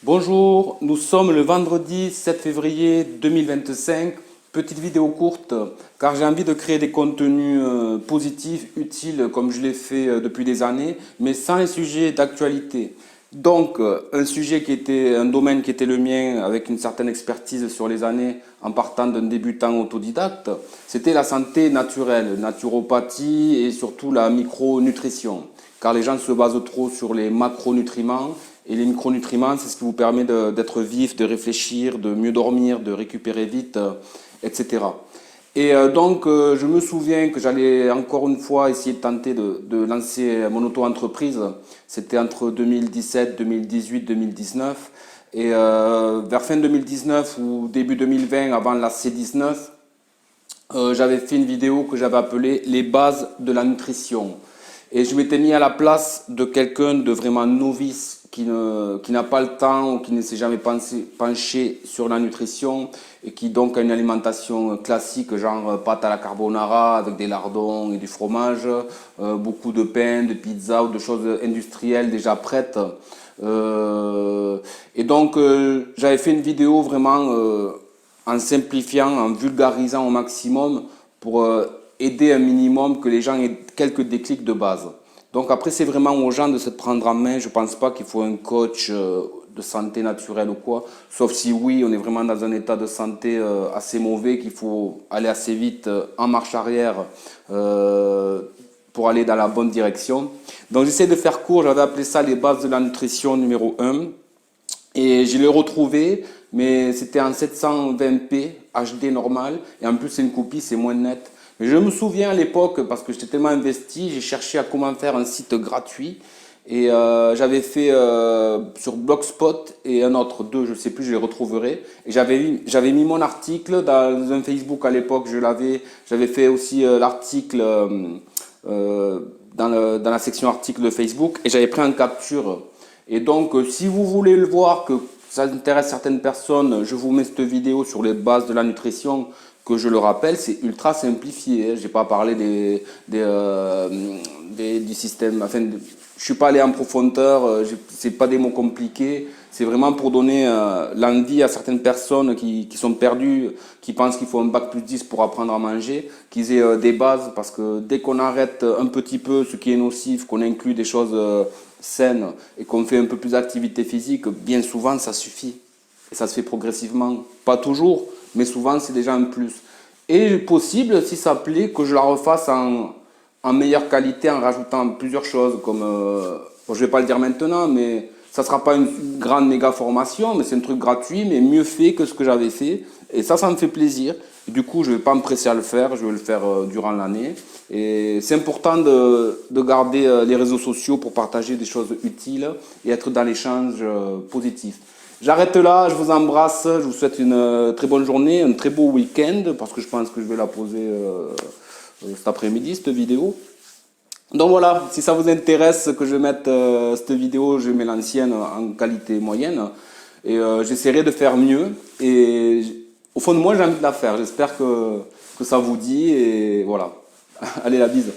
Bonjour, nous sommes le vendredi 7 février 2025. Petite vidéo courte car j'ai envie de créer des contenus positifs, utiles comme je l'ai fait depuis des années, mais sans les sujets d'actualité. Donc un sujet qui était un domaine qui était le mien avec une certaine expertise sur les années en partant d'un débutant autodidacte, c'était la santé naturelle, naturopathie et surtout la micronutrition. Car les gens se basent trop sur les macronutriments et les micronutriments, c'est ce qui vous permet d'être vif, de réfléchir, de mieux dormir, de récupérer vite, etc. Je me souviens que j'allais encore une fois essayer de tenter de lancer mon auto-entreprise. C'était entre 2017, 2018, 2019. Vers fin 2019 ou début 2020, avant la C19, j'avais fait une vidéo que j'avais appelée « Les bases de la nutrition ». Et je m'étais mis à la place de quelqu'un de vraiment novice qui n'a pas le temps ou qui ne s'est jamais penché sur la nutrition et qui donc a une alimentation classique, genre pâte à la carbonara avec des lardons et du fromage, beaucoup de pain, de pizza ou de choses industrielles déjà prêtes. J'avais fait une vidéo vraiment en simplifiant, en vulgarisant au maximum pour aider un minimum que les gens aient quelques déclics de base. Donc après, c'est vraiment aux gens de se prendre en main. Je ne pense pas qu'il faut un coach de santé naturelle ou quoi. Sauf si oui, on est vraiment dans un état de santé assez mauvais, qu'il faut aller assez vite en marche arrière pour aller dans la bonne direction. Donc j'essaie de faire court, j'avais appelé ça les bases de la nutrition numéro 1. Et je l'ai retrouvé, mais c'était en 720p HD normal. Et en plus, c'est une copie, c'est moins net. Mais je me souviens à l'époque, parce que j'étais tellement investi, j'ai cherché à comment faire un site gratuit. Et j'avais fait sur Blogspot et un autre, deux, je sais plus, je les retrouverai. Et j'avais mis mon article dans un Facebook à l'époque, j'avais fait aussi l'article dans la section article de Facebook et j'avais pris en capture. Et donc, si vous voulez le voir, que ça intéresse certaines personnes, je vous mets cette vidéo sur les bases de la nutrition, que je le rappelle, c'est ultra simplifié. Je n'ai pas parlé du système. Enfin, je suis pas allé en profondeur. C'est pas des mots compliqués. C'est vraiment pour donner l'envie à certaines personnes qui sont perdues, qui pensent qu'il faut un bac plus 10 pour apprendre à manger, qu'ils aient des bases. Parce que dès qu'on arrête un petit peu ce qui est nocif, qu'on inclut des choses saines et qu'on fait un peu plus d'activité physique, bien souvent ça suffit. Et ça se fait progressivement. Pas toujours, mais souvent c'est déjà un plus. Et possible, si ça plaît, que je la refasse en meilleure qualité en rajoutant plusieurs choses, comme, bon, je ne vais pas le dire maintenant, mais ça ne sera pas une grande méga formation, mais c'est un truc gratuit, mais mieux fait que ce que j'avais fait. Et ça me fait plaisir. Et du coup, je ne vais pas me presser à le faire, je vais le faire durant l'année. Et c'est important de garder les réseaux sociaux pour partager des choses utiles et être dans l'échange positif. J'arrête là, je vous embrasse, je vous souhaite une très bonne journée, un très beau week-end, parce que je pense que je vais la poser cet après-midi, cette vidéo. Donc voilà, si ça vous intéresse que je mette cette vidéo, je mets l'ancienne en qualité moyenne, et j'essaierai de faire mieux, et au fond de moi j'ai envie de la faire, j'espère que ça vous dit, et voilà. Allez, la bise.